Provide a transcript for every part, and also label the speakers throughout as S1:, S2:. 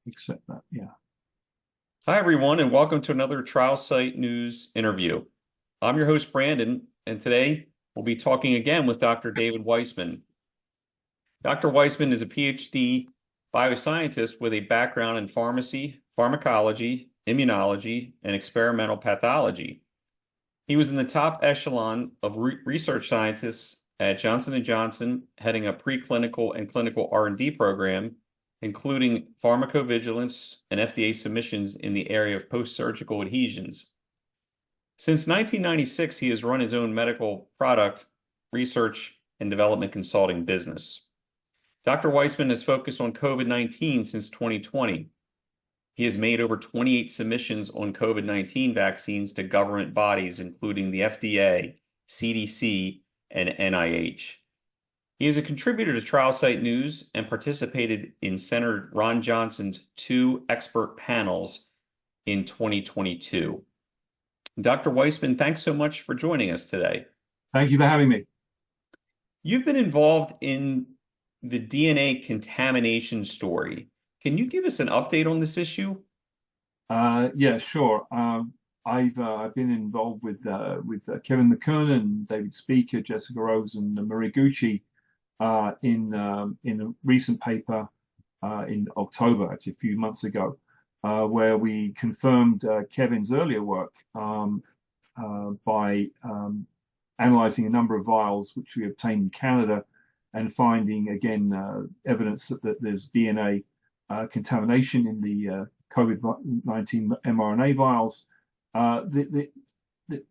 S1: accept that. Yeah.
S2: Hi, everyone, and welcome to another Trial Site News interview. I'm your host, Brandon, and today we'll be talking again with Dr. David Wiseman. Dr. Wiseman is a PhD bioscientist with a background in pharmacy, pharmacology, immunology, and experimental pathology. He was in the top echelon of research scientists at Johnson & Johnson, heading a preclinical and clinical R&D program, including pharmacovigilance and FDA submissions in the area of postsurgical adhesions. Since 1996, he has run his own medical product research and development consulting business. Dr. Wiseman has focused on COVID-19 since 2020. He has made over 28 submissions on COVID-19 vaccines to government bodies, including the FDA, CDC, and NIH. He is a contributor to Trial Site News and participated in Senator Ron Johnson's 2 expert panels in 2022. Dr. Wiseman, thanks so much for joining us today.
S1: Thank you for having me.
S2: You've been involved in the DNA contamination story. Can you give us an update on this issue?
S1: Yeah, sure. I've been involved with Kevin McKernan, David Speaker, Jessica Rose, and Marie Gucci in a recent paper in October, actually a few months ago, where we confirmed Kevin's earlier work by analyzing a number of vials which we obtained in Canada and finding again evidence that there's DNA contamination in the COVID-19 mRNA vials.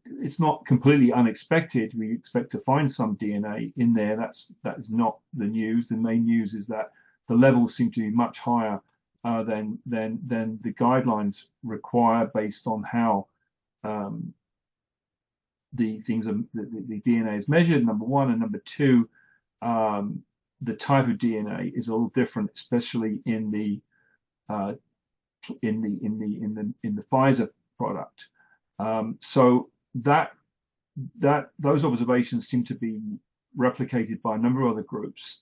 S1: It's not completely unexpected. We expect to find some DNA in there. That is not the news. The main news is that the levels seem to be much higher than the guidelines require based on how the DNA is measured. Number one, and number two, the type of DNA is a little different, especially in the Pfizer product. So those observations seem to be replicated by a number of other groups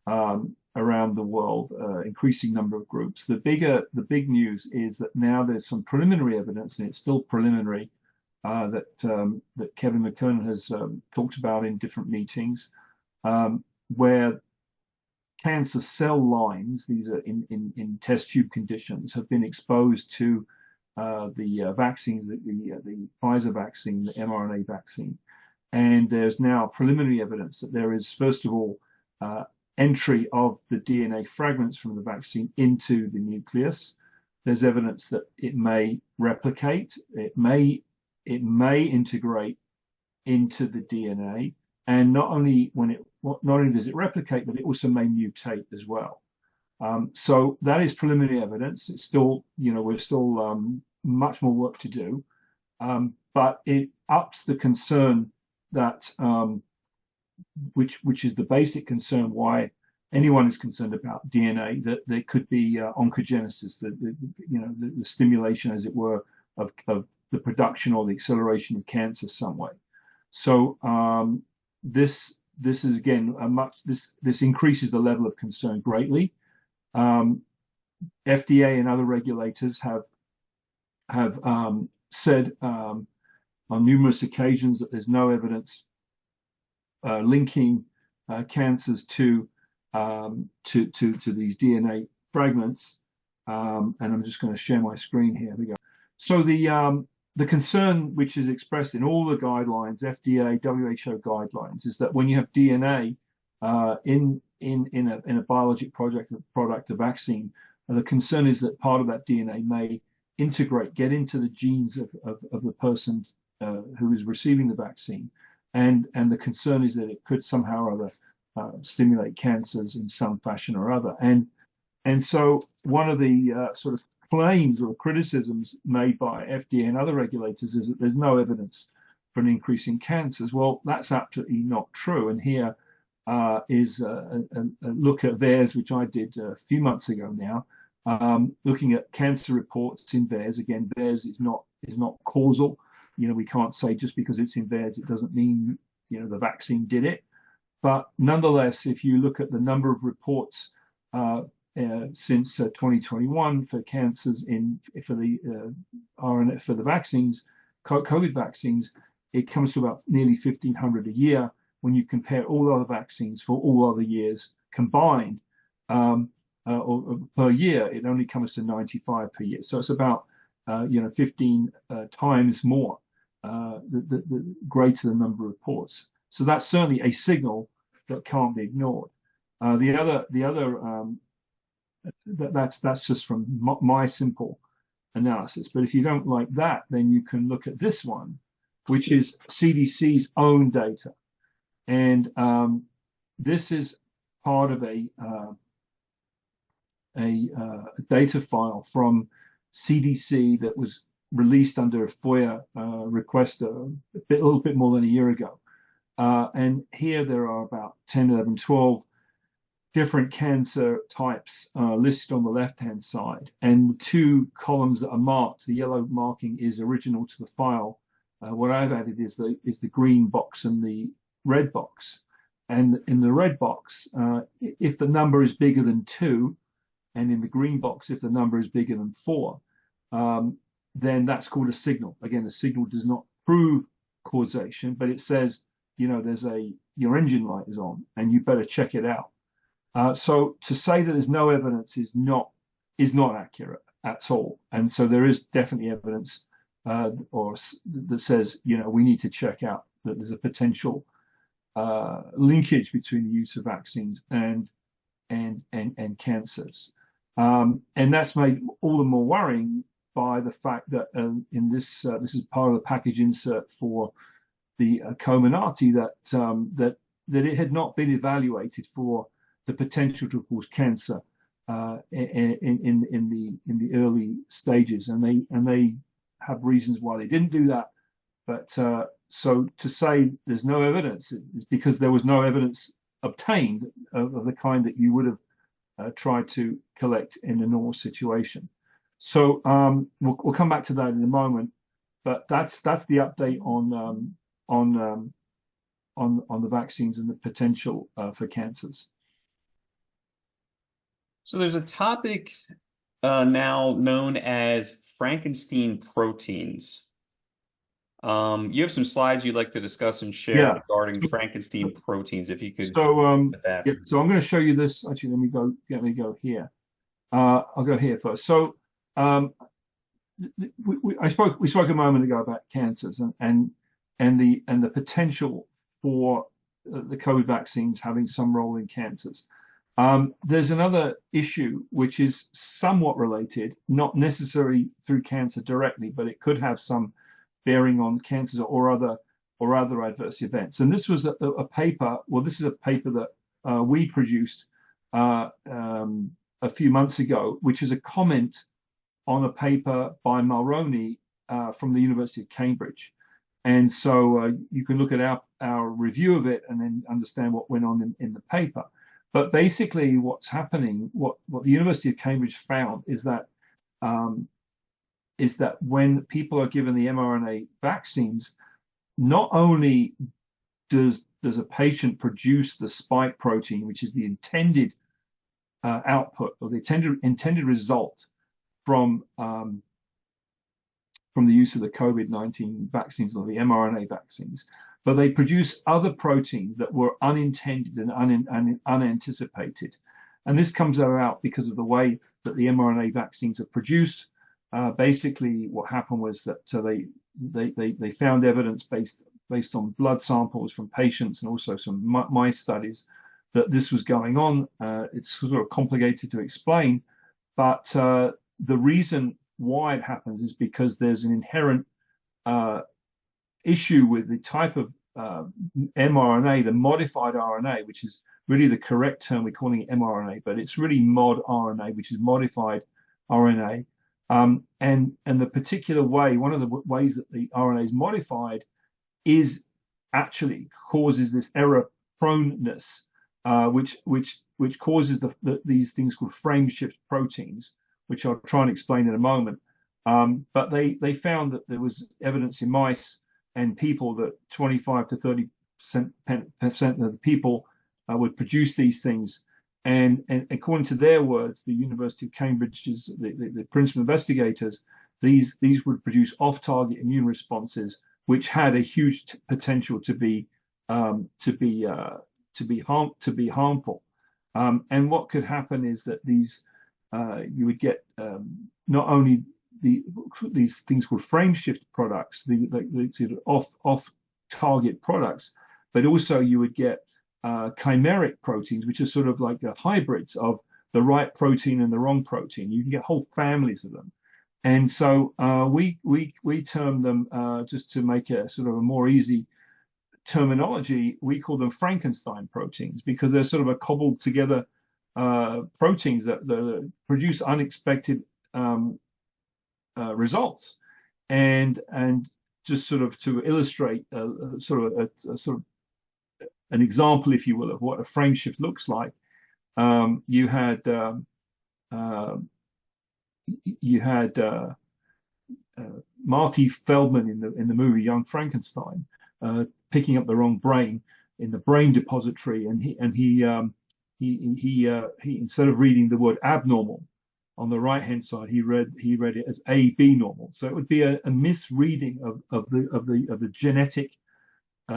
S1: around the world, increasing number of groups. The big news is that now there's some preliminary evidence, and it's still preliminary, that Kevin McKernan has talked about in different meetings, where cancer cell lines, these are in test tube conditions, have been exposed to the vaccines, the Pfizer vaccine, the mRNA vaccine. And there's now preliminary evidence that there is, first of all, entry of the DNA fragments from the vaccine into the nucleus. There's evidence that it may replicate, it may integrate into the DNA, and not only does it replicate, but it also may mutate as well. So that is preliminary evidence. It's still, we're still much more work to do, but it ups the concern that which is the basic concern why anyone is concerned about DNA, that there could be oncogenesis, the stimulation, as it were, of the production or the acceleration of cancer some way. So this is again this increases the level of concern greatly. FDA and other regulators have said on numerous occasions that there's no evidence linking cancers to these DNA fragments. And I'm just going to share my screen here. Here we go. So the concern, which is expressed in all the guidelines, FDA, WHO guidelines, is that when you have DNA in a biologic product, a vaccine, the concern is that part of that DNA may get into the genes of the person who is receiving the vaccine, and the concern is that it could somehow or other stimulate cancers in some fashion or other. And so one of the sort of claims or criticisms made by FDA and other regulators is that there's no evidence for an increase in cancers. Well, that's absolutely not true. And here is a look at VAERS, which I did a few months ago now, looking at cancer reports in VAERS. Again, VAERS is not causal. We can't say just because it's in VAERS, it doesn't mean the vaccine did it. But nonetheless, if you look at the number of reports since 2021 for cancers for the RNA for the vaccines, COVID vaccines. It comes to about nearly 1,500 a year when you compare all other vaccines for all other years combined. Or per year, it only comes to 95 per year. So it's about 15 times more, the greater the number of reports. So that's certainly a signal that can't be ignored. That's just from my simple analysis. But if you don't like that, then you can look at this one, which is CDC's own data, and this is part of a data file from CDC that was released under a FOIA request a little bit more than a year ago. And here there are about 10, 11, 12 different cancer types listed on the left-hand side. And the two columns that are marked, the yellow marking is original to the file. What I've added is the green box and the red box. And in the red box, if the number is bigger than 2, and in the green box, if the number is bigger than 4, then that's called a signal. Again, the signal does not prove causation, but it says, your engine light is on, and you better check it out. So to say that there's no evidence is not accurate at all. And so there is definitely evidence that says, we need to check out that there's a potential linkage between the use of vaccines and cancers. And that's made all the more worrying by the fact that in this is part of the package insert for the Comirnaty that it had not been evaluated for the potential to cause cancer in the early stages, and they have reasons why they didn't do that. But so to say there's no evidence is because there was no evidence obtained of the kind that you would have tried to collect in a normal situation. So we'll come back to that in a moment. But that's the update on the vaccines and the potential for cancers.
S2: So there's a topic now known as Frankenstein proteins. You have some slides you'd like to discuss and share regarding Frankenstein proteins, if you could.
S1: So so I'm going to show you this. Actually, let me go here. I'll go here first. So we spoke a moment ago about cancers and the potential for the COVID vaccines having some role in cancers. There's another issue which is somewhat related, not necessarily through cancer directly, but it could have some bearing on cancers or other adverse events. And this was a paper. Well, this is a paper that we produced a few months ago, which is a comment on a paper by Mulroney from the University of Cambridge. And so you can look at our review of it and then understand what went on in the paper. But basically, what's happening, what the University of Cambridge found is that when people are given the mRNA vaccines, not only does a patient produce the spike protein, which is the intended output or the intended result from the use of the COVID-19 vaccines or the mRNA vaccines, but they produce other proteins that were unintended and unanticipated. And this comes about because of the way that the mRNA vaccines are produced. Basically, what happened was that they found evidence based on blood samples from patients and also some mice studies that this was going on. It's sort of complicated to explain, but the reason why it happens is because there's an inherent issue with the type of mRNA, the modified RNA, which is really the correct term. We're calling it mRNA, but it's really mod RNA, which is modified RNA. And the particular way, one of the ways that the RNA is modified is actually causes this error proneness, which causes these things called frame shift proteins, which I'll try and explain in a moment. But they found that there was evidence in mice and people that 25 to 30% of the people would produce these things And according to their words, the University of Cambridge's the principal investigators, these would produce off-target immune responses, which had a huge potential to be harmful. And what could happen is that you would get not only these things called frame shift products, the sort of off-target products, but also you would get chimeric proteins, which are sort of like the hybrids of the right protein and the wrong protein. You can get whole families of them. And so we term them, just to make a sort of a more easy terminology, we call them Frankenstein proteins, because they're sort of a cobbled together proteins that produce unexpected results. And just sort of to illustrate sort of a sort of an example, if you will, of what a frame shift looks like, you had Marty Feldman in the movie Young Frankenstein, picking up the wrong brain in the brain depository, and he instead of reading the word abnormal on the right hand side, he read it as AB normal. So it would be a misreading of the genetic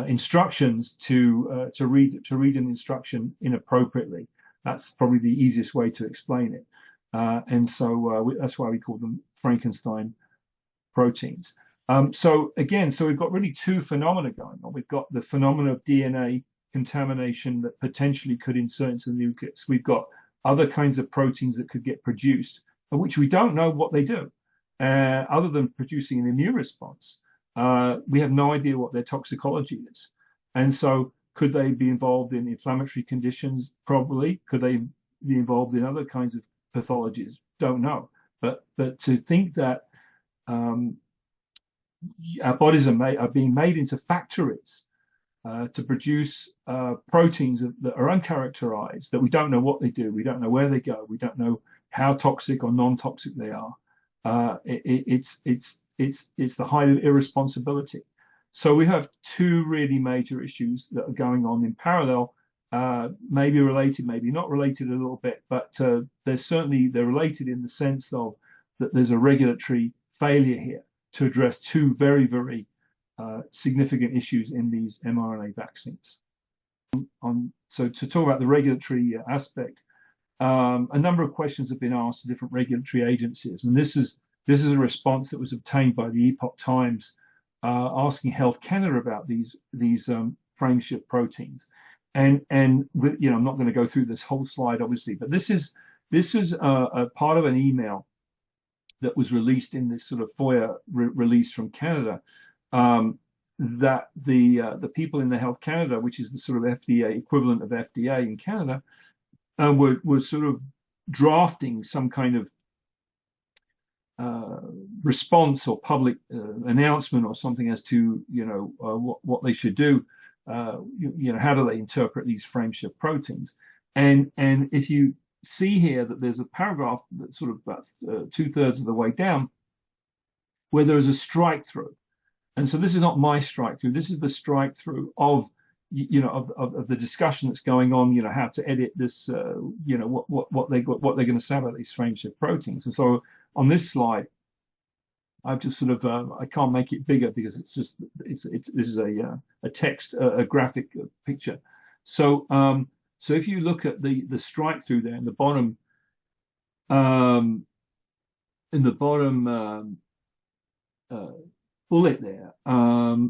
S1: instructions to read an instruction inappropriately. That's probably the easiest way to explain it. And so that's why we call them Frankenstein proteins. So we've got really two phenomena going on. We've got the phenomena of DNA contamination that potentially could insert into the nucleus. We've got other kinds of proteins that could get produced, which we don't know what they do, other than producing an immune response. We have no idea what their toxicology is. And so could they be involved in inflammatory conditions? Probably. Could they be involved in other kinds of pathologies? Don't know. But to think that our bodies are being made into factories to produce proteins that are uncharacterized, that we don't know what they do, we don't know where they go, we don't know how toxic or non-toxic they are. It's the height of irresponsibility. So we have two really major issues that are going on in parallel, maybe related, maybe not related a little bit, but they're related in the sense of that there's a regulatory failure here to address two very, very significant issues in these mRNA vaccines. So to talk about the regulatory aspect, a number of questions have been asked to different regulatory agencies, and this is a response that was obtained by the Epoch Times, asking Health Canada about these frame shift proteins. And I'm not going to go through this whole slide, obviously, but this is a part of an email that was released in this sort of FOIA release from Canada, that the people in the Health Canada, which is the sort of FDA equivalent of FDA in Canada, were sort of drafting some kind of response or public announcement or something as to what they should do. How do they interpret these frame shift proteins? And if you see here that there's a paragraph that's sort of about 2/3 of the way down where there is a strike through, and so this is not my strike through. This is the strike through of the discussion that's going on. How to edit this. What they're going to say about these frame shift proteins. And so on this slide, I've just sort of I can't make it bigger because this is a text, a graphic picture. So if you look at the strike through there in the bottom bullet there,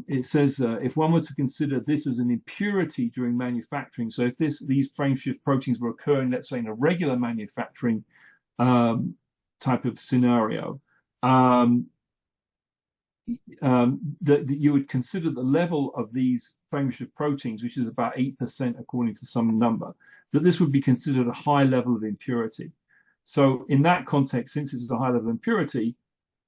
S1: it says if one was to consider this as an impurity during manufacturing, so if these frame shift proteins were occurring, let's say in a regular manufacturing type of scenario, that you would consider the level of these frame shift proteins, which is about 8% according to some number, that this would be considered a high level of impurity. So in that context, since it's a high level of impurity,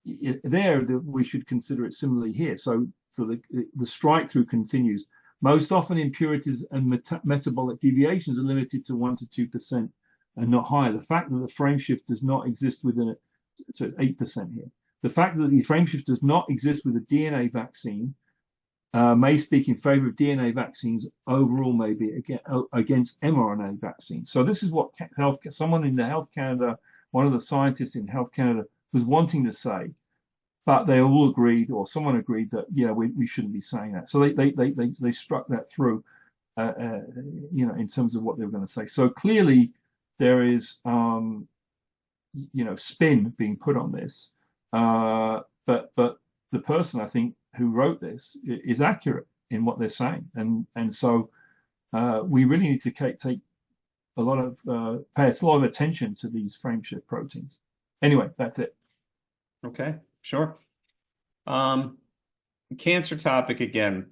S1: we should consider it similarly here. So the strike through continues. Most often impurities and metabolic deviations are limited to 1 to 2% and not higher. The fact that the frame shift does not exist within it, so 8% here. The fact that the frame shift does not exist with a DNA vaccine may speak in favor of DNA vaccines overall, maybe against mRNA vaccines. So this is what someone in the Health Canada, one of the scientists in Health Canada, was wanting to say, but they all agreed, or someone agreed that we shouldn't be saying that. So they struck that through, in terms of what they were going to say. So clearly there is spin being put on this, but the person, I think, who wrote this is accurate in what they're saying, and so we really need to take a lot of pay a lot of attention to these frameshift proteins. Anyway, that's it.
S2: Okay, sure. Cancer topic again.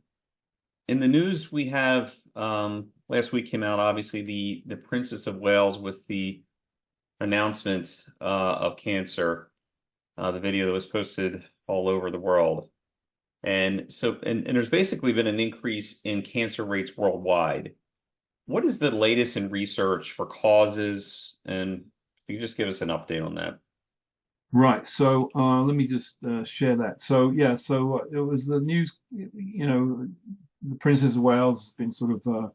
S2: In the news, we have last week came out, obviously, the Princess of Wales with the announcement of cancer, the video that was posted all over the world. And so, and there's basically been an increase in cancer rates worldwide. What is the latest in research for causes? And if you just give us an update on that.
S1: Right. So let me just share that. So yeah. So it was the news. The Princess of Wales has been sort of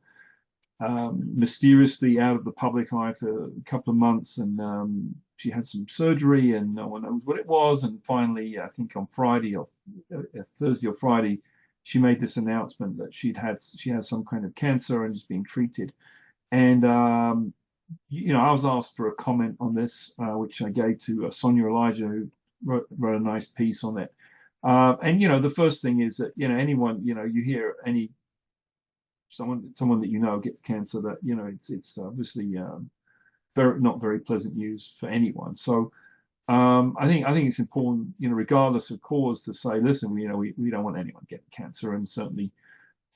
S1: mysteriously out of the public eye for a couple of months, and she had some surgery, and no one knows what it was. And finally, I think on Friday or Thursday or Friday, she made this announcement that she has some kind of cancer and is being treated. And I was asked for a comment on this, which I gave to Sonia Elijah, who wrote a nice piece on it. And the first thing is that anyone you hear someone that gets cancer, that it's obviously not very pleasant news for anyone. So I think it's important, regardless of cause, to say, listen, we don't want anyone getting cancer, and certainly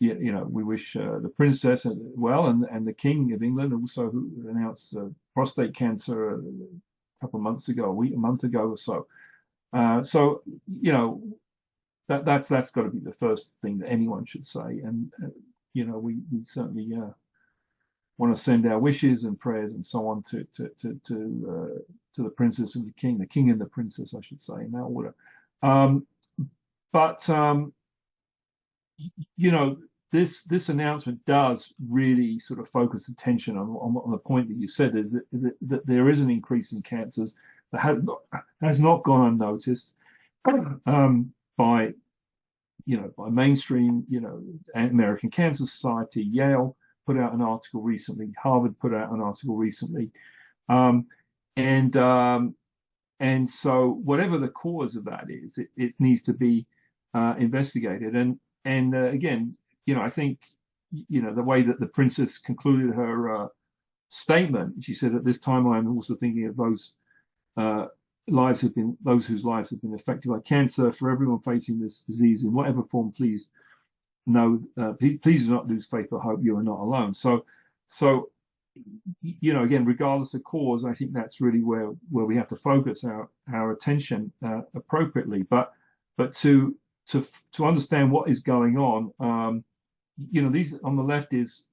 S1: we wish the princess well, and the King of England also, who announced prostate cancer a couple of months ago, a month ago or so. So that's got to be the first thing that anyone should say, and we certainly want to send our wishes and prayers and so on to the princess and the king and the princess, I should say, in that order. But this announcement does really sort of focus attention on the point that you said, is that there is an increase in cancers that has not gone unnoticed by mainstream, American Cancer Society. Yale put out an article recently. Harvard put out an article recently, and so whatever the cause of that is, it needs to be investigated. And again, I think the way that the princess concluded her statement, she said, "At this time, I'm also thinking of those whose lives have been affected by cancer. For everyone facing this disease in whatever form, please please do not lose faith or hope. You are not alone." So again, regardless of cause, I think that's really where we have to focus our attention appropriately. But to understand what is going on, these on the left is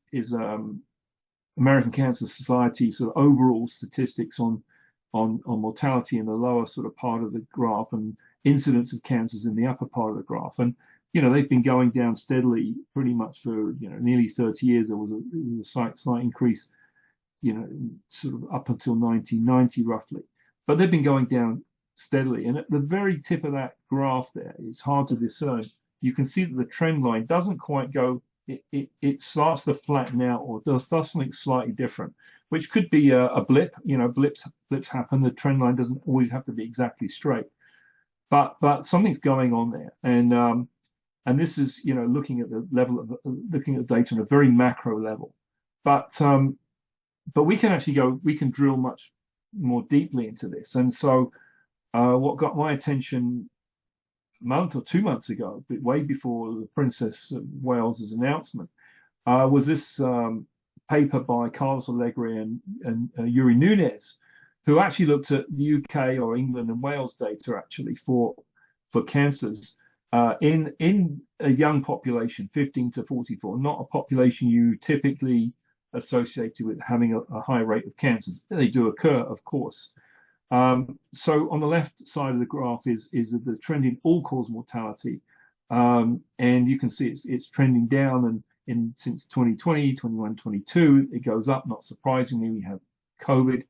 S1: American Cancer Society sort of overall statistics on mortality in the lower sort of part of the graph, and incidence of cancers in the upper part of the graph. And they've been going down steadily pretty much for nearly 30 years. There was a slight increase, sort of up until 1990 roughly, but they've been going down steadily. And at the very tip of that graph there, it's hard to discern. You can see that the trend line doesn't quite go. It starts to flatten out, or does something slightly different, which could be a blip. Blips happen. The trend line doesn't always have to be exactly straight, but something's going on there. And this is looking at the data on a very macro level, but we can actually we can drill much more deeply into this. And so what got my attention a month or 2 months ago, way before the Princess of Wales's announcement, was this paper by Carlos Allegri and Yuri Nunes, who actually looked at the UK or England and Wales data actually for cancers in a young population, 15 to 44, not a population you typically associated with having a high rate of cancers. They do occur, of course. So on the left side of the graph is the trend in all-cause mortality, And you can see it's trending down, and since 2020, 21, 22, it goes up. Not surprisingly, we have COVID,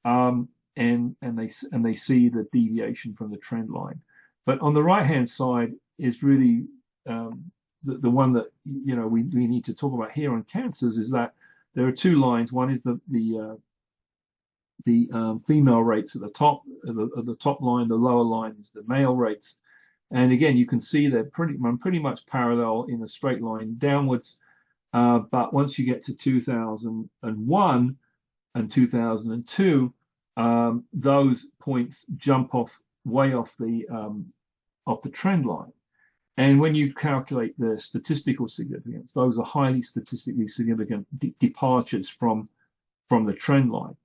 S1: and they see the deviation from the trend line. But on the right hand side is really the one that we need to talk about here on cancers, is that there are two lines. One is the female rates at the top, the top line. The lower line is the male rates. And again, you can see they're pretty much parallel in a straight line downwards. But once you get to 2001 and 2002, those points jump way off the trend line. And when you calculate the statistical significance, those are highly statistically significant departures from the trend line.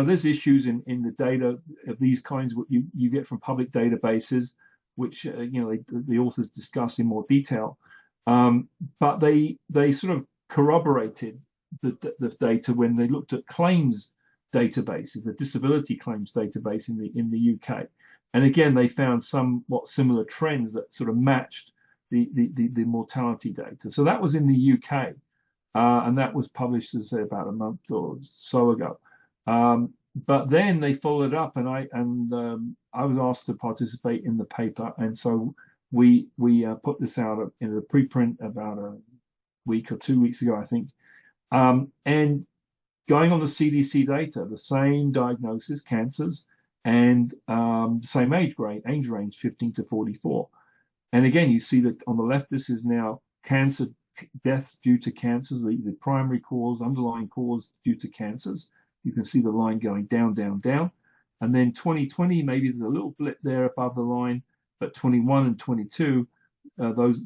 S1: There's issues in the data of these kinds, what you get from public databases, which the authors discuss in more detail. But they sort of corroborated the data when they looked at claims databases, the disability claims database in the UK. And again, they found somewhat similar trends that sort of matched the mortality data. So that was in the UK. And that was published, as I say, about a month or so ago. But then they followed up, and I was asked to participate in the paper, and so we put this out in a preprint about a week or 2 weeks ago, I think. And going on the CDC data, the same diagnosis, cancers, and same age range, 15 to 44. And again, you see that on the left, this is now cancer deaths due to cancers, the primary cause, underlying cause due to cancers. You can see the line going down, down, down. And then 2020, maybe there's a little blip there above the line, but 21 and 22, those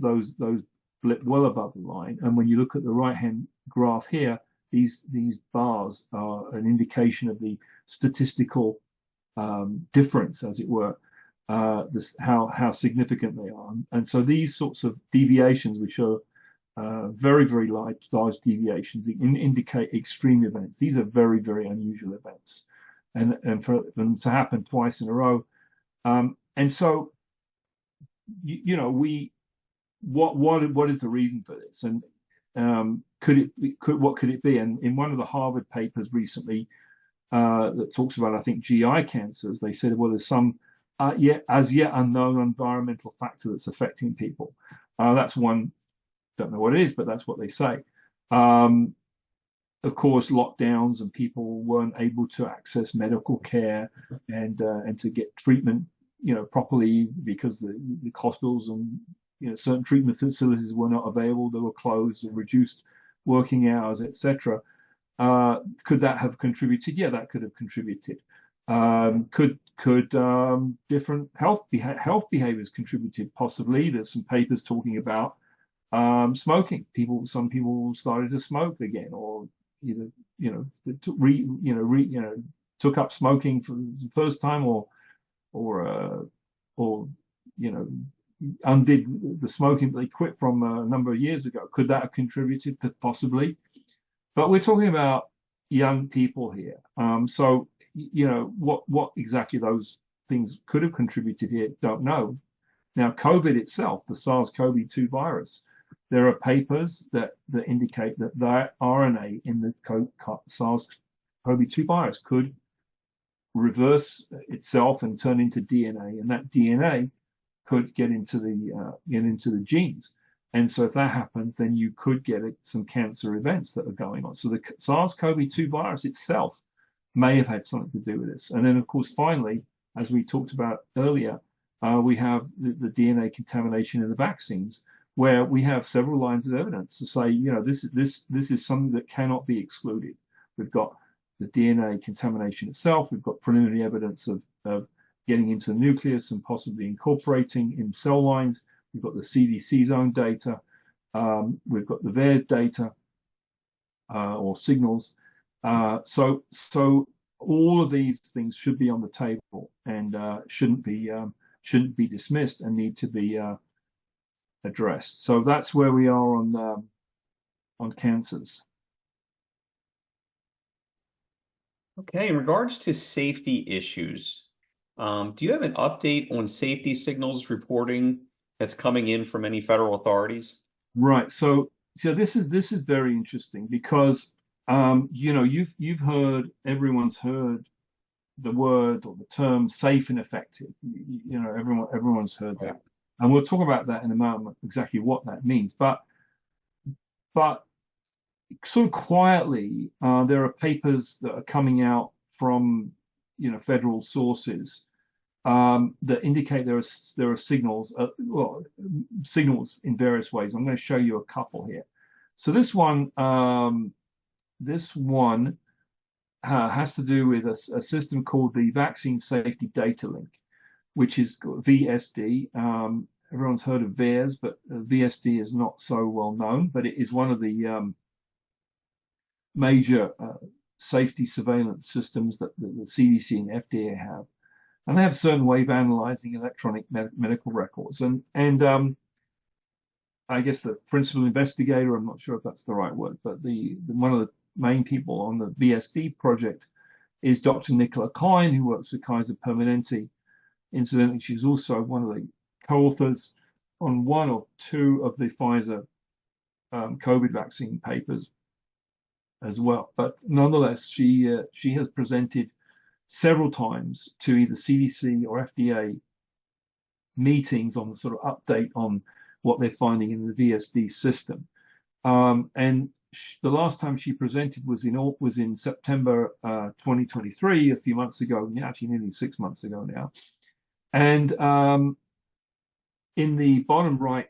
S1: blip well above the line. And when you look at the right-hand graph here, these bars are an indication of the statistical difference, as it were, how significant they are. And so these sorts of deviations, which are very, very large deviations, indicate extreme events. These are very, very unusual events, and for them to happen twice in a row. And so, what is the reason for this? And what could it be? And in one of the Harvard papers recently that talks about, I think, GI cancers, they said, well, there's some as yet unknown environmental factor that's affecting people. That's one. Don't know what it is, but that's what they say. Of course, lockdowns and people weren't able to access medical care and to get treatment, properly, because the hospitals and certain treatment facilities were not available. They were closed or reduced working hours, etc. Could that have contributed? Yeah, that could have contributed. Could different health behaviors contributed? Possibly. There's some papers talking about smoking. Some people started to smoke again, or either took up smoking for the first time, or undid the smoking that they quit from a number of years ago. Could that have contributed? Possibly. But we're talking about young people here. So what exactly those things could have contributed here, don't know. Now, COVID itself, the SARS-CoV-2 virus, there are papers that indicate that the RNA in the SARS-CoV-2 virus could reverse itself and turn into DNA, and that DNA could get into the genes. And so if that happens, then you could get some cancer events that are going on. So the SARS-CoV-2 virus itself may have had something to do with this. And then, of course, finally, as we talked about earlier, we have the DNA contamination in the vaccines, where we have several lines of evidence to say, this is something that cannot be excluded. We've got the DNA contamination itself. We've got preliminary evidence of getting into the nucleus and possibly incorporating in cell lines. We've got the CDC's own data. We've got the VAERS data or signals. So all of these things should be on the table and shouldn't be dismissed and need to be addressed. So that's where we are on cancers.
S2: Okay, in regards to safety issues, Do you have an update on safety signals reporting that's coming in from any federal authorities?
S1: Right. So this is very interesting because you've heard everyone's heard the word or the term safe and effective. Everyone's heard
S2: Right.
S1: that, and we'll talk about that in a moment exactly what that means. But sort of quietly, there are papers that are coming out from federal sources that indicate there are signals, signals in various ways. I'm going to show you a couple here. So this one has to do with a system called the Vaccine Safety Data Link, which is VSD. Everyone's heard of VAERS, but VSD is not so well known, but it is one of the major safety surveillance systems that the CDC and FDA have. And they have a certain way of analyzing electronic medical records. And I guess the principal investigator, I'm not sure if that's the right word, but one of the main people on the VSD project is Dr. Nicola Klein, who works with Kaiser Permanente. Incidentally, she's also one of the co-authors on one or two of the Pfizer COVID vaccine papers as well. But nonetheless, she has presented several times to either CDC or FDA meetings on the sort of update on what they're finding in the VSD system. And the last time she presented was in September 2023, a few months ago, actually nearly 6 months ago now. And in the bottom right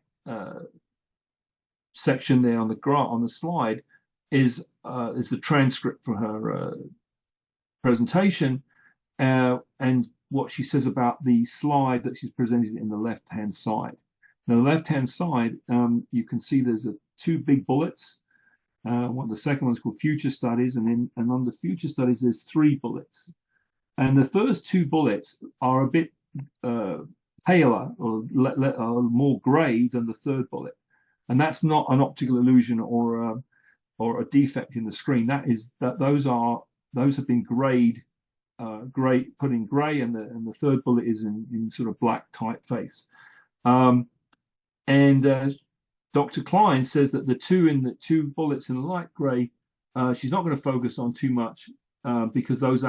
S1: section there on the slide is the transcript for her presentation, and what she says about the slide that she's presented in the left-hand side. Now, the left-hand side, you can see there's two big bullets. The second one's called future studies, and on the future studies, there's 3 bullets. And the first 2 bullets are a bit paler or more gray than the third bullet. And that's not an optical illusion or a defect in the screen. Those have been grayed, put in gray, and the third bullet is in sort of black typeface. And Dr. Klein says that the two bullets in the light gray, she's not going to focus on too much because those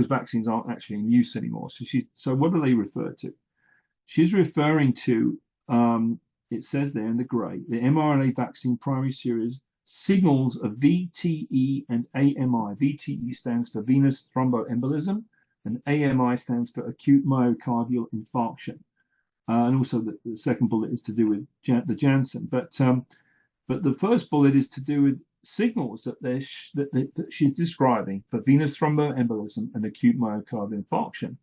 S1: vaccines aren't actually in use anymore. So what do they refer to? She's referring to, it says there in the gray, the mRNA vaccine primary series signals of VTE and AMI. VTE stands for venous thromboembolism, and AMI stands for acute myocardial infarction. And also the second bullet is to do with the Janssen. But the first bullet is to do with signals that she's describing for venous thromboembolism and acute myocardial infarction.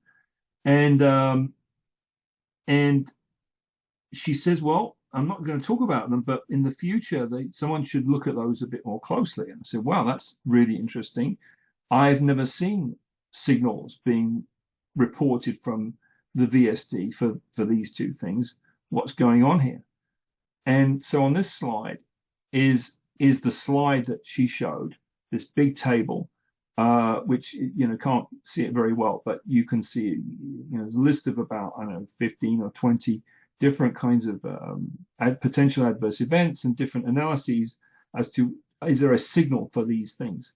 S1: And she says, well, I'm not going to talk about them, but in the future, someone should look at those a bit more closely. And I said, wow, that's really interesting. I've never seen signals being reported from the VSD for these two things. What's going on here? And so on this slide is the slide that she showed, this big table, which can't see it very well, but you can see there's a list of about 15 or 20 different kinds of potential adverse events and different analyses as to is there a signal for these things.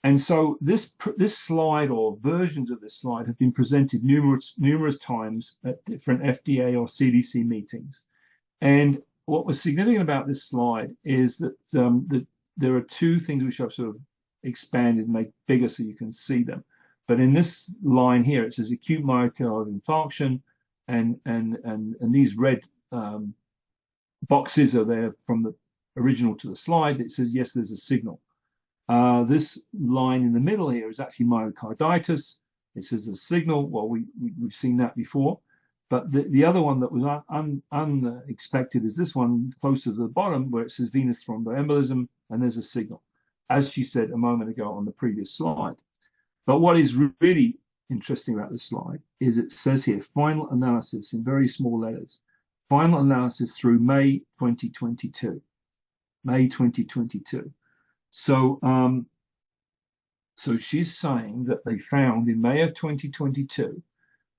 S1: And so this slide or versions of this slide have been presented numerous times at different FDA or CDC meetings. And what was significant about this slide is that there are 2 things which I've sort of expanded and made bigger so you can see them. But in this line here, it says acute myocardial infarction, and these red boxes are there from the original to the slide. It says, yes, there's a signal. This line in the middle here is actually myocarditis. It says the signal. Well, we've seen that before. But the other one that was unexpected is this one closer to the bottom where it says venous thromboembolism, and there's a signal, as she said a moment ago on the previous slide. But what is really interesting about this slide is it says here, final analysis in very small letters, final analysis through May 2022. May 2022. So she's saying that they found in May of 2022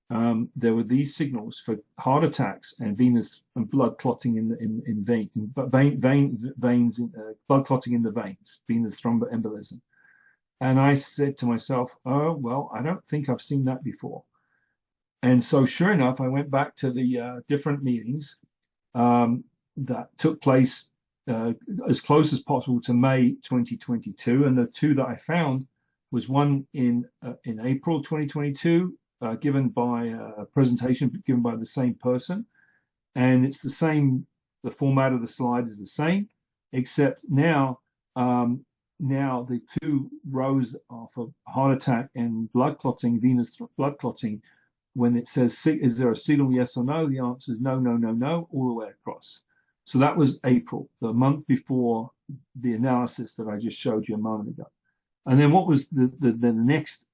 S1: there were these signals for heart attacks and venous and blood clotting in veins, blood clotting in the veins, venous thromboembolism. And I said to myself, oh, well, I don't think I've seen that before. And so sure enough, I went back to the different meetings that took place as close as possible to May 2022. And the two that I found was one in April 2022, given by a presentation given by the same person. And it's the same, the format of the slide is the same, except now the two rows are for heart attack and blood clotting, venous blood clotting. When it says, is there a signal, yes or no? The answer is no, no, no, no, all the way across. So that was April, the month before the analysis that I just showed you a moment ago. And then what was the next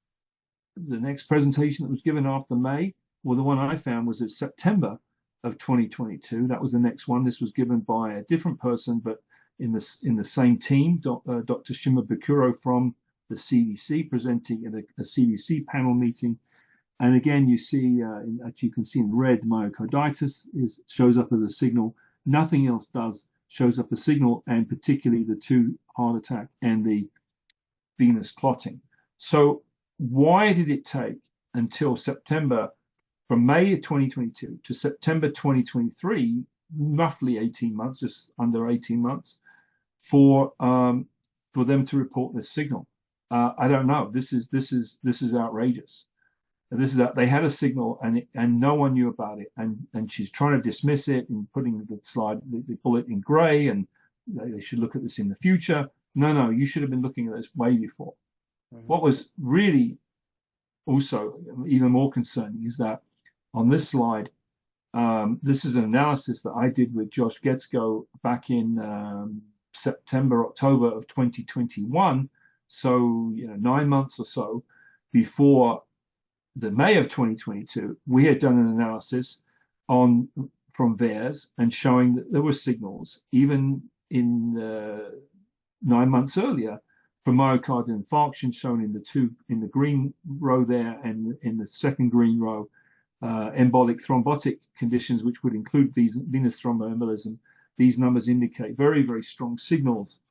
S1: presentation that was given after May? Well, the one I found was in September of 2022. That was the next one. This was given by a different person, but in the same team, Dr. Shimabukuro from the CDC, presenting at a CDC panel meeting. And again, you see, actually you can see in red, myocarditis shows up as a signal. Nothing else shows up a signal, and particularly the two heart attack and the venous clotting. So why did it take until September, from May of 2022 to September 2023, roughly 18 months, just under 18 months, for them to report this signal? I don't know. This is outrageous. They had a signal and no one knew about it, and she's trying to dismiss it and putting the bullet in gray, and they should look at this in the future. No, you should have been looking at this way before. Mm-hmm. What was really also even more concerning is that on this slide, this is an analysis that I did with Josh Getzko back in September, October of 2021. So 9 months or so before the May of 2022, we had done an analysis from VAERS and showing that there were signals, even in 9 months earlier, for myocardial infarction, shown in the green row there, and in the second green row, embolic thrombotic conditions, which would include venous thromboembolism. These numbers indicate very, very strong signals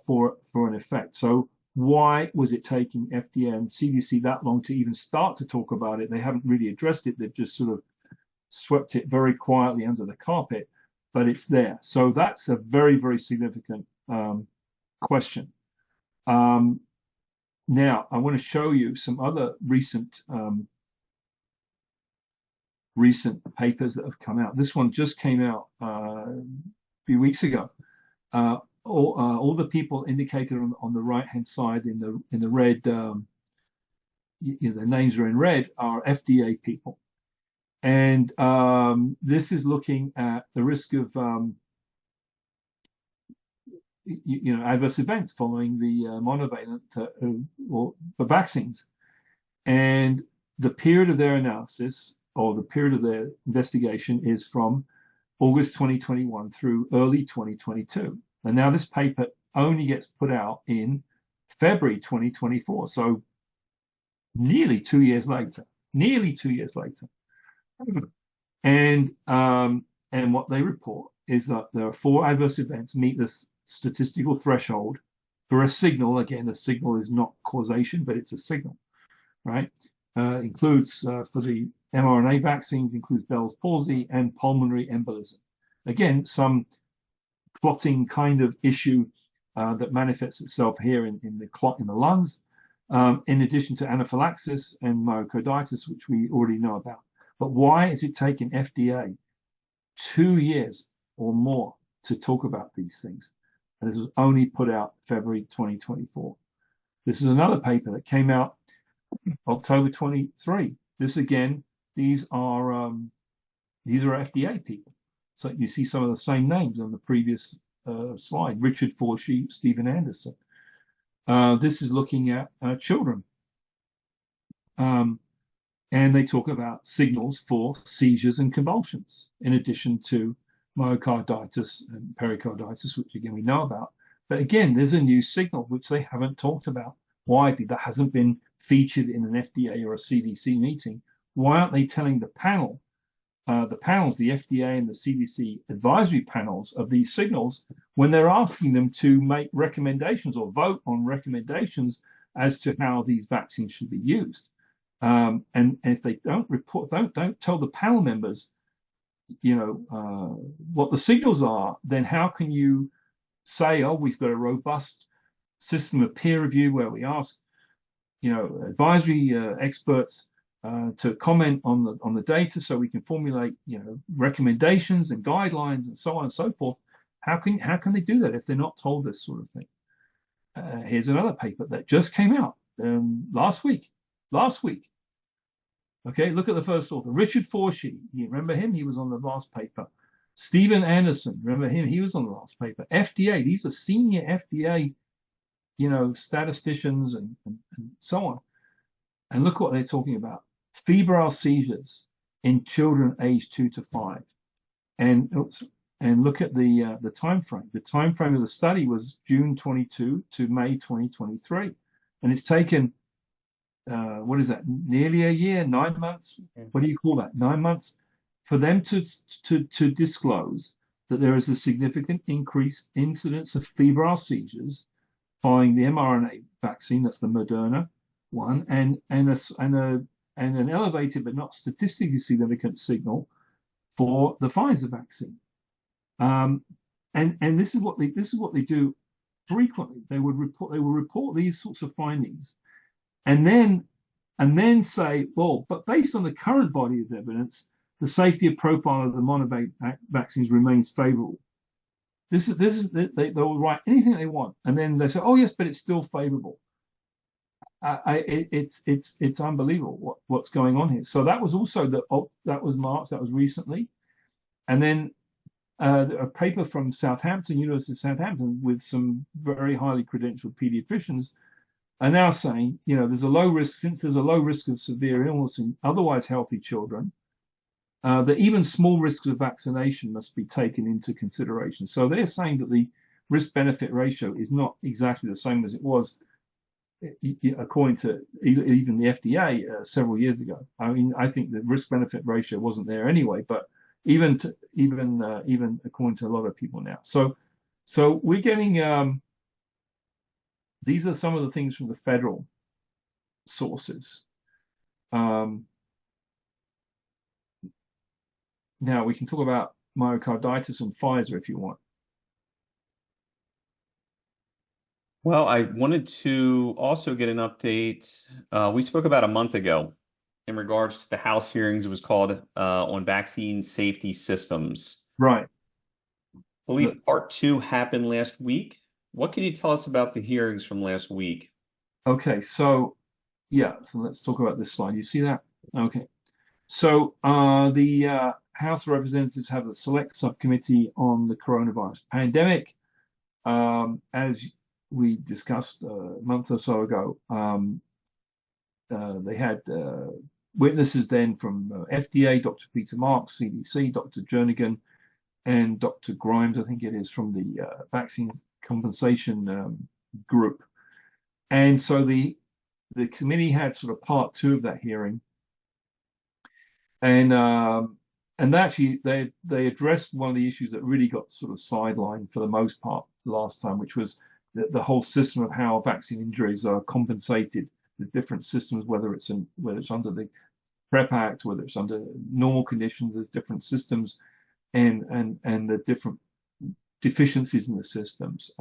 S1: for an effect. So why was it taking FDA and CDC that long to even start to talk about it? They haven't really addressed it. They've just sort of swept it very quietly under the carpet, but it's there. So that's a very, very significant question. Now, I want to show you some other recent papers that have come out. This one just came out a few weeks ago. All the people indicated on the right-hand side in the red, their names are in red, are FDA people, and this is looking at the risk of adverse events following the monovalent or the vaccines, and the period of their analysis or the period of their investigation is from August 2021 through early 2022. And now this paper only gets put out in February 2024. So nearly 2 years later. And what they report is that there are 4 adverse events meet the statistical threshold for a signal. Again, the signal is not causation, but it's a signal, right? Includes for the mRNA vaccines, includes Bell's palsy and pulmonary embolism. Again, some clotting kind of issue that manifests itself here in the clot in the lungs, in addition to anaphylaxis and myocarditis, which we already know about. But why is it taking FDA 2 years or more to talk about these things? And this was only put out February 2024. This is another paper that came out October 23. This again, these are FDA people. So you see some of the same names on the previous slide: Richard Forshee, Stephen Anderson. This is looking at children. And they talk about signals for seizures and convulsions, in addition to myocarditis and pericarditis, which again we know about. But again, there's a new signal which they haven't talked about widely, that hasn't been featured in an FDA or a CDC meeting. why aren't they telling the panels, the FDA and the CDC advisory panels of these signals when they're asking them to make recommendations or vote on recommendations as to how these vaccines should be used? And if they don't tell the panel members, what the signals are, then how can you say, oh, we've got a robust system of peer review where we ask, advisory experts to comment on the data so we can formulate, recommendations and guidelines and so on and so forth. How can they do that if they're not told this sort of thing? Here's another paper that just came out last week. Okay, look at the first author, Richard Forshee. You remember him? He was on the last paper. Stephen Anderson, remember him? He was on the last paper. FDA, these are senior FDA, statisticians and so on. And look what they're talking about. Febrile seizures in children aged 2 to 5. And look at the time frame. The time frame of the study was June 22 to May 2023. And it's taken what is that? Nearly a year, 9 months. What do you call that? 9 months for them to disclose that there is a significant increase incidence of febrile seizures following the mRNA vaccine. That's the Moderna one, and an elevated but not statistically significant signal for the Pfizer vaccine. And this is what they do frequently. They will report these sorts of findings. And then say, well, but based on the current body of evidence, the safety and profile of the monovalent vaccines remains favorable. They'll write anything they want, and then they say, oh yes, but it's still favorable. It's unbelievable what's going on here. So that was also that was March, that was recently, and then a paper from Southampton, University of Southampton, with some very highly credentialed pediatricians are now saying, there's a low risk, since there's a low risk of severe illness in otherwise healthy children, that even small risks of vaccination must be taken into consideration. So they're saying that the risk-benefit ratio is not exactly the same as it was, according to even the FDA several years ago. I mean, I think the risk-benefit ratio wasn't there anyway, but even according to a lot of people now. So we're getting. These are some of the things from the federal sources. Now we can talk about myocarditis and Pfizer if you want.
S2: Well, I wanted to also get an update. We spoke about a month ago in regards to the House hearings. It was called on vaccine safety systems.
S1: Right.
S2: I believe part 2 happened last week. What can you tell us about the hearings from last week?
S1: Okay, so let's talk about this slide. You see that? Okay. So the House of Representatives have a select subcommittee on the coronavirus pandemic. As we discussed a month or so ago, they had witnesses then from FDA, Dr. Peter Marks, CDC, Dr. Jernigan, and Dr. Grimes, I think it is, from the vaccines compensation group. And so the committee had sort of part 2 of that hearing, and actually they addressed one of the issues that really got sort of sidelined for the most part last time, which was the whole system of how vaccine injuries are compensated, the different systems, whether it's under the PrEP Act, whether it's under normal conditions, there's different systems, and the different deficiencies in the systems.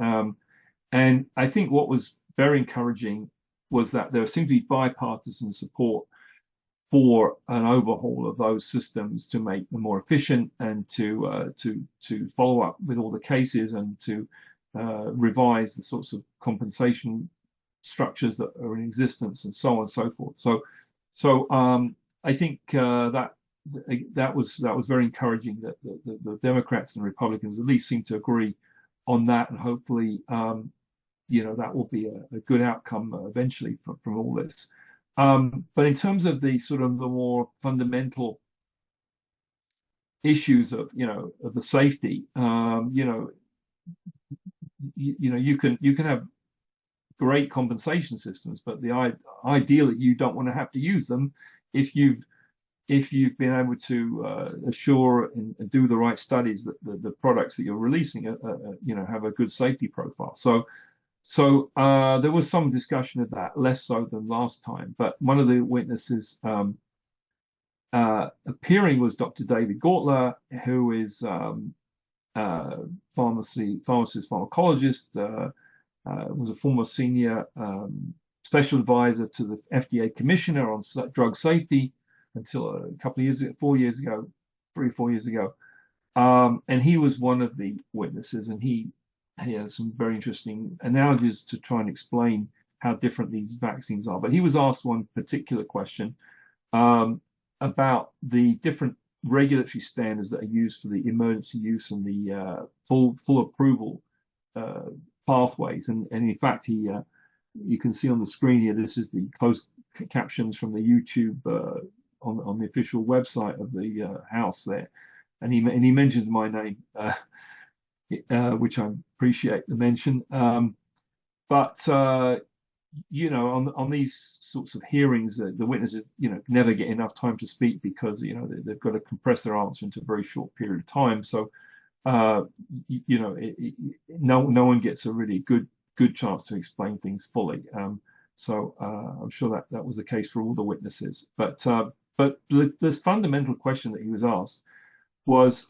S1: And I think what was very encouraging was that there seemed to be bipartisan support for an overhaul of those systems to make them more efficient and to follow up with all the cases and to revise the sorts of compensation structures that are in existence and so on and so forth. So I think that was very encouraging that the Democrats and Republicans at least seem to agree on that, and hopefully that will be a good outcome eventually from all this. But in terms of the sort of the more fundamental issues of of the safety, you can have great compensation systems, but the ideal that you don't want to have to use them if you've if you've been able to assure and do the right studies that the products that you're releasing, have a good safety profile. So there was some discussion of that, less so than last time. But one of the witnesses appearing was Dr. David Gortler, who is pharmacist, pharmacologist, was a former senior special advisor to the FDA commissioner on drug safety until a couple of years ago, 4 years ago, 3 or 4 years ago. And he was one of the witnesses, and he had some very interesting analogies to try and explain how different these vaccines are. But he was asked one particular question about the different regulatory standards that are used for the emergency use and the full approval pathways. And in fact, you can see on the screen here, this is the closed captions from the YouTube on the official website of the House there. And he mentions my name, which I appreciate the mention. But on these sorts of hearings, the witnesses, never get enough time to speak because, they've got to compress their answer into a very short period of time. So, no one gets a really good chance to explain things fully. So I'm sure that was the case for all the witnesses. But this fundamental question that he was asked was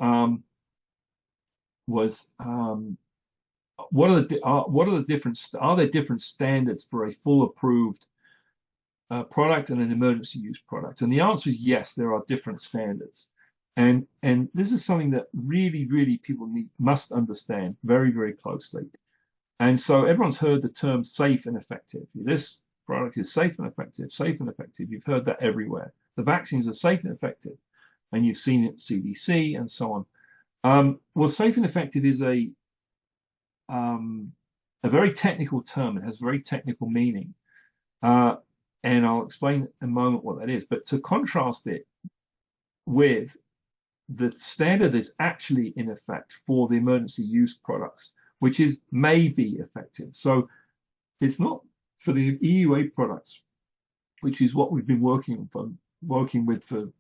S1: what are the are there different standards for a full approved product and an emergency use product? And the answer is yes, there are different standards. And this is something that really people must understand very, very closely. And so everyone's heard the term safe and effective. This product is safe and effective, safe and effective. You've heard that everywhere. The vaccines are safe and effective, and you've seen it at CDC and so on. Well, safe and effective is a very technical term. It has very technical meaning. And I'll explain in a moment what that is. But to contrast it with the standard that's actually in effect for the emergency use products, which is may be effective. So it's not for the EUA products, which is what we've been working with for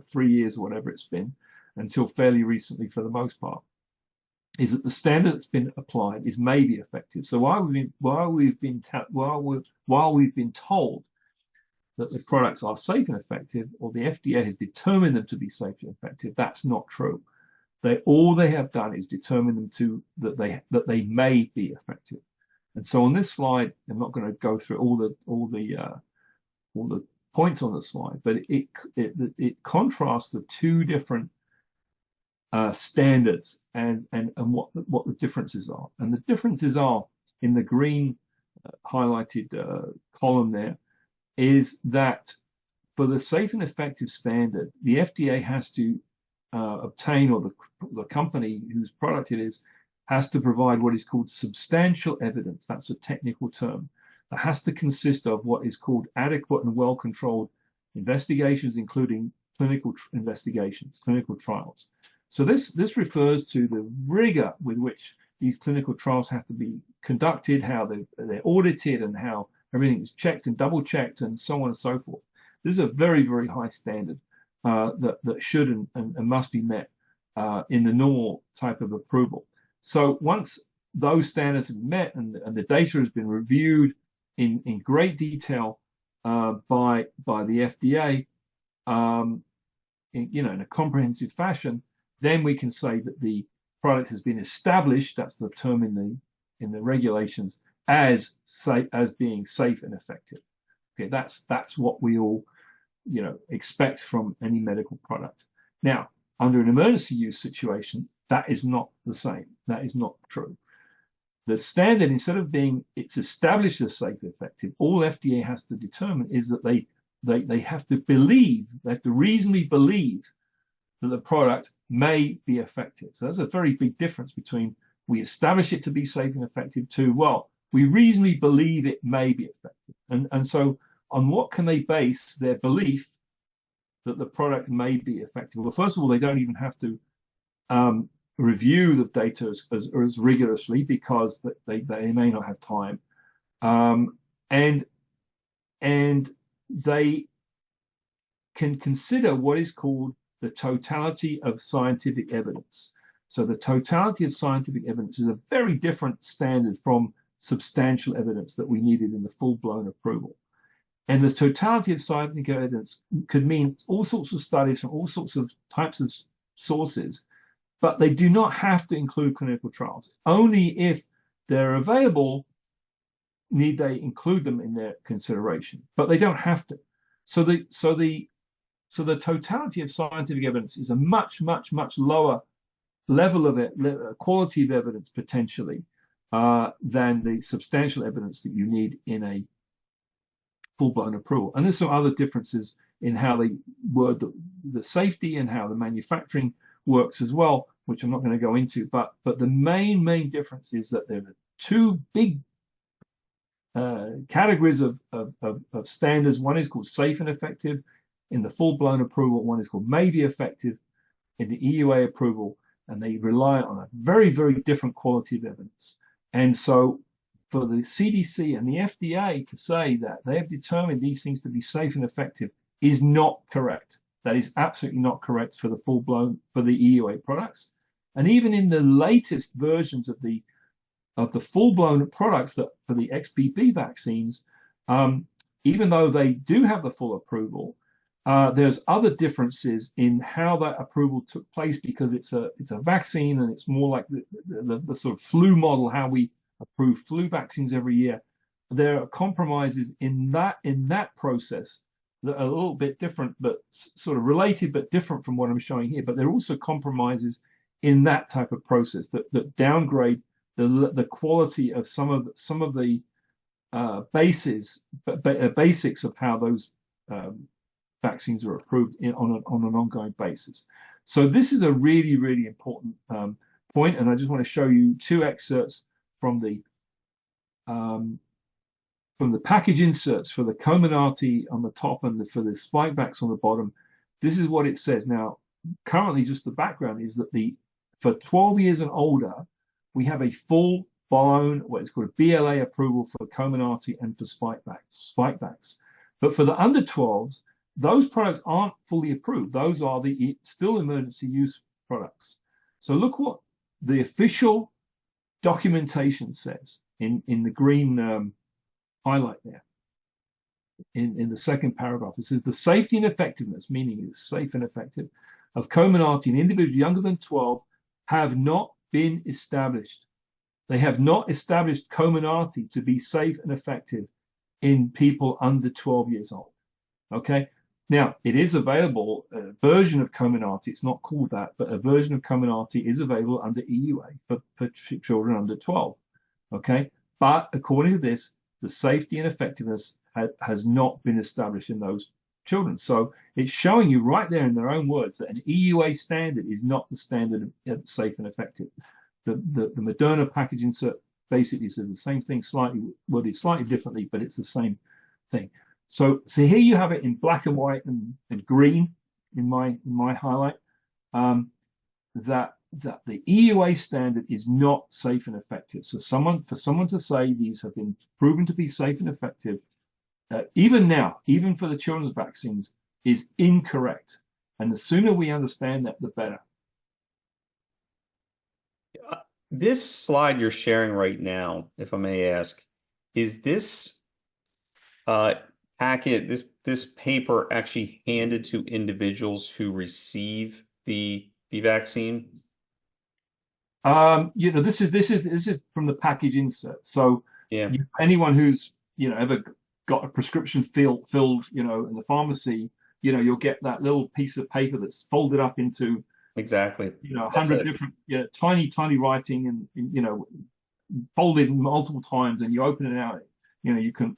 S1: 3 years or whatever it's been, until fairly recently for the most part, is that the standard that's been applied is may be effective. So while we've been told that the products are safe and effective, or the FDA has determined them to be safe and effective, that's not true. All they have done is determine them that they may be effective. And so on this slide, I'm not going to go through all the points on the slide, but it contrasts the two different standards and what the differences are. And the differences are in the green highlighted column there, is that for the safe and effective standard, the FDA has to obtain, or the company whose product it is, has to provide what is called substantial evidence. That's a technical term. That has to consist of what is called adequate and well-controlled investigations, including clinical investigations, clinical trials. So this refers to the rigor with which these clinical trials have to be conducted, how they're audited, and how everything is checked and double-checked, and so on and so forth. This is a very, very high standard that should and must be met in the normal type of approval. So once those standards have been met and the data has been reviewed in great detail by the FDA, in a comprehensive fashion, then we can say that the product has been established. That's the term in the regulations, as being safe and effective. Okay, that's what we all expect from any medical product. Now, under an emergency use situation, that is not the same. That is not true. The standard, instead of being it's established as safe and effective, all FDA has to determine is that they have to believe, they have to reasonably believe that the product may be effective. So that's a very big difference between we establish it to be safe and effective to, well, we reasonably believe it may be effective. And so on what can they base their belief that the product may be effective? Well, first of all, they don't even have to review the data as rigorously, because they may not have time. And they can consider what is called the totality of scientific evidence. So the totality of scientific evidence is a very different standard from substantial evidence that we needed in the full-blown approval. And the totality of scientific evidence could mean all sorts of studies from all sorts of types of sources, but they do not have to include clinical trials. Only if they're available need they include them in their consideration, but they don't have to. So the totality of scientific evidence is a much lower level of it, quality of evidence potentially, than the substantial evidence that you need in a full-blown approval. And there's some other differences in how they word the safety and how the manufacturing works as well, which I'm not going to go into. But the main difference is that there are two big categories of standards. One is called safe and effective in the full-blown approval. One is called may be effective in the EUA approval, and they rely on a very different quality of evidence. And so for the CDC and the FDA to say that they have determined these things to be safe and effective is not correct. That is absolutely not correct for the for the EUA products. And even in the latest versions of the full-blown products that for the XBB vaccines, even though they do have the full approval, there's other differences in how that approval took place, because it's a vaccine and it's more like the sort of flu model, how we approve flu vaccines every year. There are compromises in that process that are a little bit different, but sort of related but different from what I'm showing here. But there are also compromises in that type of process that downgrade the quality of some of the basics of how those vaccines are approved on an ongoing basis. So this is a really important point, and I just want to show you two excerpts from the package inserts for the Comirnaty on the top and for the Spikevax on the bottom. This is what it says. Now, currently, just the background is that for 12 years and older, we have a full-blown, what is called a BLA approval for Comirnaty and for Spikevax. But for the under 12s, those products aren't fully approved. Those are the still emergency use products. So look what the official documentation says in the green highlight there. In the second paragraph, it says the safety and effectiveness, meaning it's safe and effective, of Comirnaty in individuals younger than 12 have not been established. They have not established Comirnaty to be safe and effective in people under 12 years old. Okay. Now, it is available, a version of Comirnaty, it's not called that, but a version of Comirnaty is available under EUA for children under 12, okay? But according to this, the safety and effectiveness has not been established in those children. So it's showing you right there in their own words that an EUA standard is not the standard of safe and effective. The Moderna package insert basically says the same thing, worded slightly differently, but it's the same thing. So here you have it in black and white and green in my highlight, that the EUA standard is not safe and effective. So for someone to say these have been proven to be safe and effective, even now, even for the children's vaccines, is incorrect. And the sooner we understand that, the better.
S2: This slide you're sharing right now, if I may ask, is this this paper actually handed to individuals who receive the vaccine?
S1: This is from the package insert. So
S2: yeah,
S1: anyone who's ever got a prescription filled in the pharmacy, you'll get that little piece of paper that's folded up into
S2: exactly
S1: 100 different tiny writing and folded multiple times, and you open it out, you can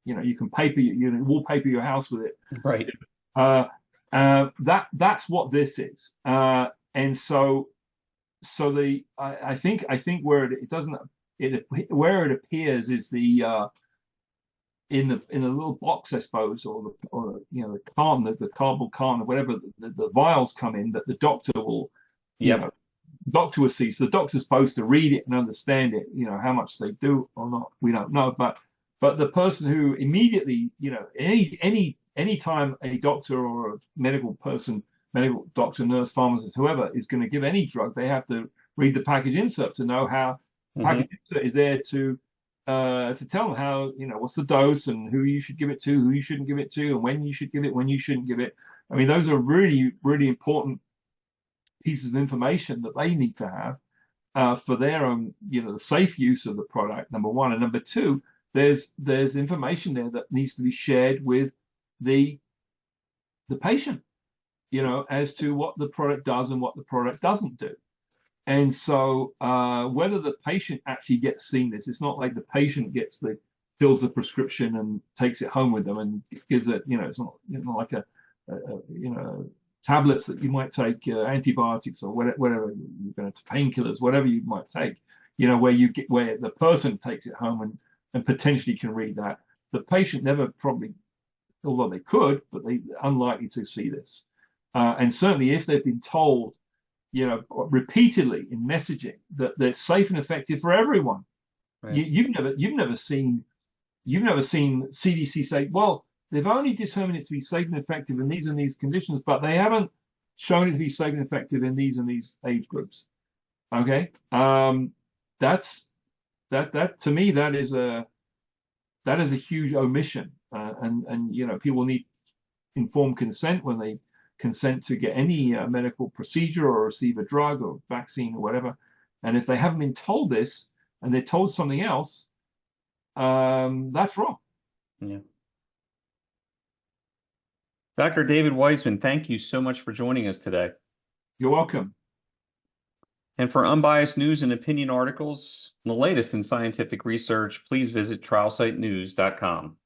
S1: wallpaper your house with it.
S2: Right.
S1: That's what this is. And so I think where where it appears is in a little box, I suppose, or the carton, the cardboard carton, or whatever the vials come in, that the doctor will doctor will see. So the doctor's supposed to read it and understand it. How much they do or not, we don't know. But the person who immediately, any anytime a doctor or a medical person, medical doctor, nurse, pharmacist, whoever is going to give any drug, they have to read the package insert to know how the package insert is there to tell them how, what's the dose and who you should give it to, who you shouldn't give it to, and when you should give it, when you shouldn't give it. I mean, those are really, really important pieces of information that they need to have for their own, the safe use of the product, number one. And number two, there's information there that needs to be shared with the patient, as to what the product does and what the product doesn't do. And so whether the patient actually gets seen this, it's not like the patient fills the prescription and takes it home with them and gives it, it's not like a tablets that you might take, antibiotics or whatever you're going to painkillers, whatever you might take, where the person takes it home and potentially can read that. The patient never probably, although they could, but they're unlikely to see this. And certainly if they've been told, repeatedly in messaging that they're safe and effective for everyone. Right. You've never seen CDC say, well, they've only determined it to be safe and effective in these conditions, but they haven't shown it to be safe and effective in these and these age groups. Okay, that to me that is a huge omission, and people need informed consent when they consent to get any medical procedure or receive a drug or vaccine or whatever. And if they haven't been told this and they're told something else, that's wrong.
S2: Yeah. Dr. David Wiseman, thank you so much for joining us today.
S1: You're welcome.
S2: And for unbiased news and opinion articles and the latest in scientific research, please visit trialsitenews.com.